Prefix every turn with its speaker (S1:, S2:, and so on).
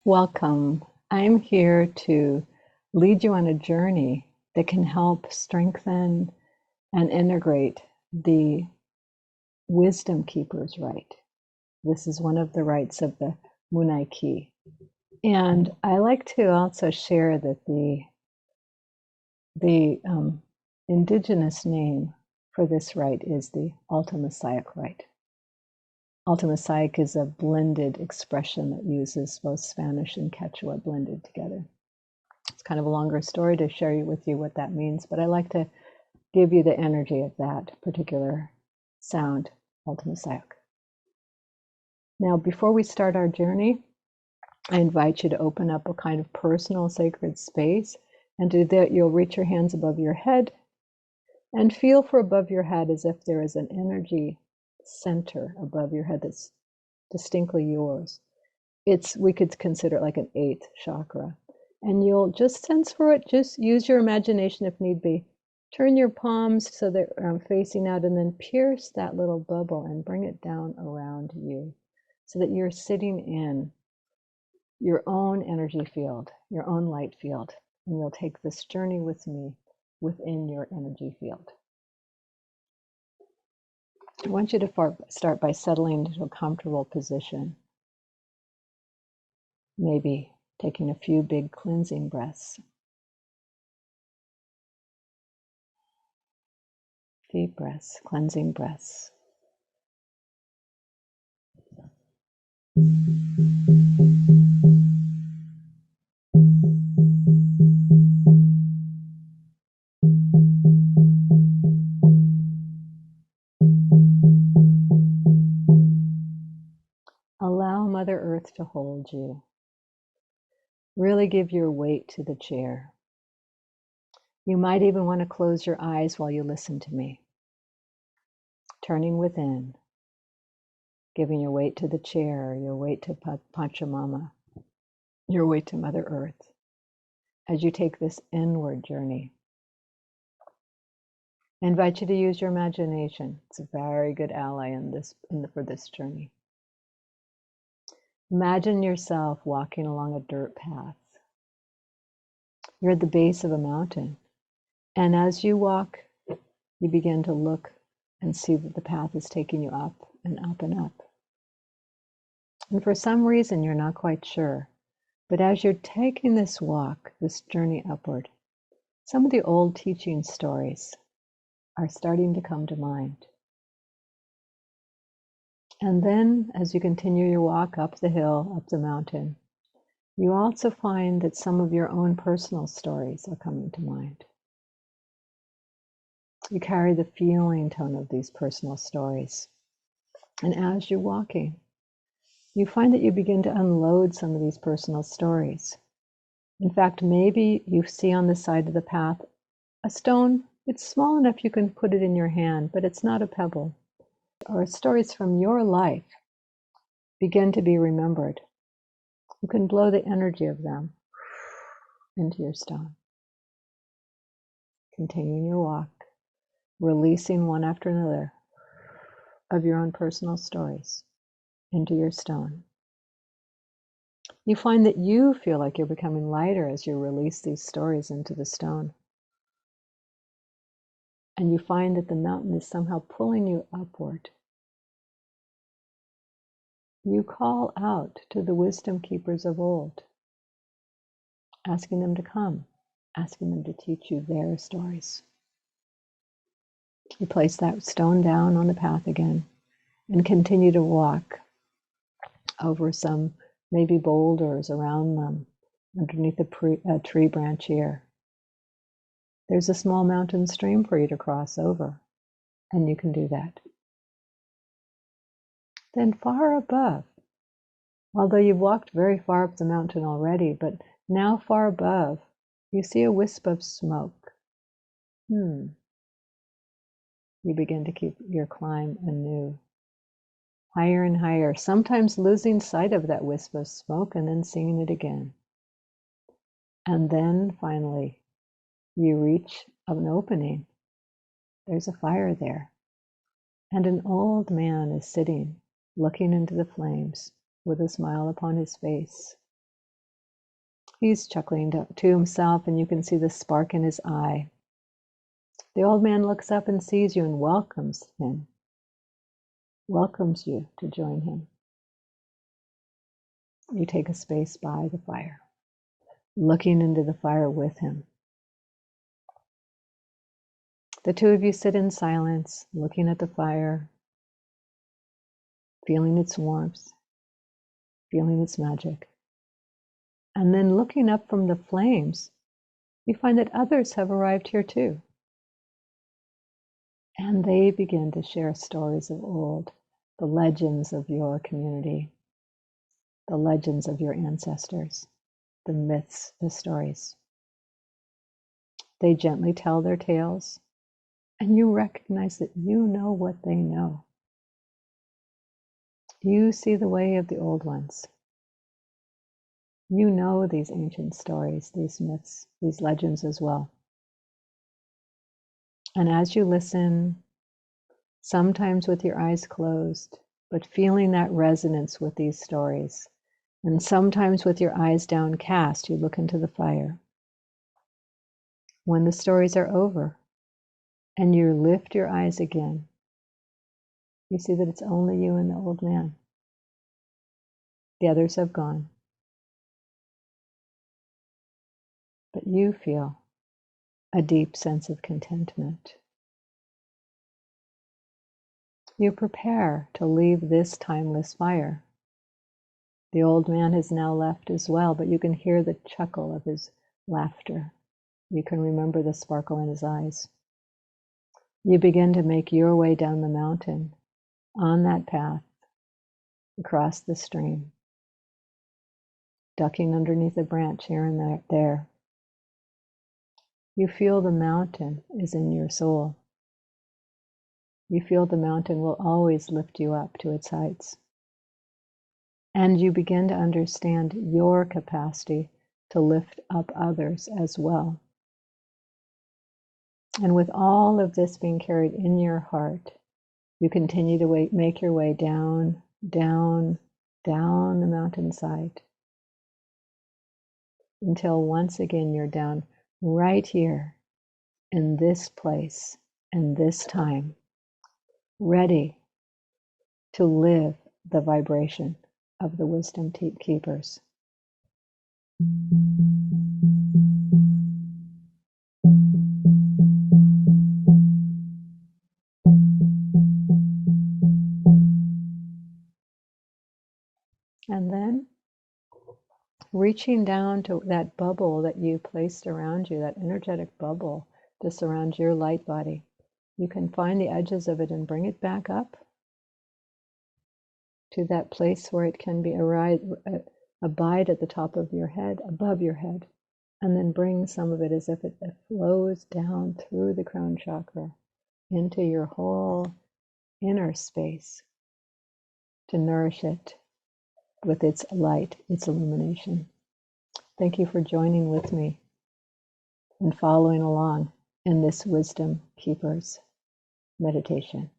S1: Welcome. I'm here to lead you on a journey that can help strengthen and integrate the Wisdomkeeper's rite. This is one of the rites of the Munay Ki. And I like to also share that the indigenous name for this rite is the Alto Mesayok rite. Alto Mesayok is a blended expression that uses both Spanish and Quechua blended together. It's kind of a longer story to share with you what that means, but I like to give you the energy of that particular sound, Alto Mesayok. Now, before we start our journey, I invite you to open up a kind of personal sacred space, and to do that, you'll reach your hands above your head and feel for above your head as if there is an energy center above your head that's distinctly yours. We could consider it like an 8th chakra. And you'll just sense for it, just use your imagination if need be. Turn your palms so they're facing out, and then pierce that little bubble and bring it down around you so that you're sitting in your own energy field, your own light field. And you'll take this journey with me within your energy field. I want you to start by settling into a comfortable position. Maybe taking a few big cleansing breaths. Deep breaths, cleansing breaths. Allow Mother Earth to hold you. Really give your weight to the chair. You might even want to close your eyes while you listen to me. Turning within, giving your weight to the chair, your weight to Pachamama, your weight to Mother Earth, as you take this inward journey. I invite you to use your imagination. It's a very good ally for this journey. Imagine yourself walking along a dirt path. You're at the base of a mountain, and as you walk, you begin to look and see that the path is taking you up and up and up. And for some reason, you're not quite sure, but as you're taking this walk, this journey upward, some of the old teaching stories are starting to come to mind. And then, as you continue your walk up the hill, up the mountain, you also find that some of your own personal stories are coming to mind. You carry the feeling tone of these personal stories. And as you're walking, you find that you begin to unload some of these personal stories. In fact, maybe you see on the side of the path a stone. It's small enough you can put it in your hand, but it's not a pebble. Or stories from your life begin to be remembered. You can blow the energy of them into your stone. Continuing your walk, releasing one after another of your own personal stories into your stone. You find that you feel like you're becoming lighter as you release these stories into the stone. And you find that the mountain is somehow pulling you upward. You call out to the wisdom keepers of old, asking them to come, asking them to teach you their stories. You place that stone down on the path again and continue to walk over some maybe boulders around them, underneath a tree branch here. There's a small mountain stream for you to cross over, and you can do that. Then far above, although you've walked very far up the mountain already, but now far above, you see a wisp of smoke. You begin to keep your climb anew. Higher and higher, sometimes losing sight of that wisp of smoke and then seeing it again. And then finally, you reach an opening. There's a fire there. And an old man is sitting, looking into the flames with a smile upon his face. He's chuckling to himself, and you can see the spark in his eye. The old man looks up and sees you and welcomes him, welcomes you to join him. You take a space by the fire, looking into the fire with him. The two of you sit in silence, looking at the fire, feeling its warmth, feeling its magic. And then looking up from the flames, you find that others have arrived here too. And they begin to share stories of old, the legends of your community, the legends of your ancestors, the myths, the stories. They gently tell their tales, and you recognize that you know what they know. You see the way of the old ones. You know these ancient stories, these myths, these legends as well. And as you listen, sometimes with your eyes closed, but feeling that resonance with these stories, and sometimes with your eyes downcast, you look into the fire. When the stories are over and you lift your eyes again, you see that it's only you and the old man. The others have gone. But you feel a deep sense of contentment. You prepare to leave this timeless fire. The old man has now left as well, but you can hear the chuckle of his laughter. You can remember the sparkle in his eyes. You begin to make your way down the mountain, on that path, across the stream, ducking underneath a branch here and there. You feel the mountain is in your soul. You feel the mountain will always lift you up to its heights. And you begin to understand your capacity to lift up others as well. And with all of this being carried in your heart, you continue to make your way down, down, down the mountainside, until once again you're down right here in this place and this time, ready to live the vibration of the wisdom keepers. And then reaching down to that bubble that you placed around you, that energetic bubble to surround your light body, you can find the edges of it and bring it back up to that place where it can be abide at the top of your head, above your head, and then bring some of it as if it flows down through the crown chakra into your whole inner space to nourish it with its light, its illumination. Thank you for joining with me and following along in this Wisdom Keepers meditation.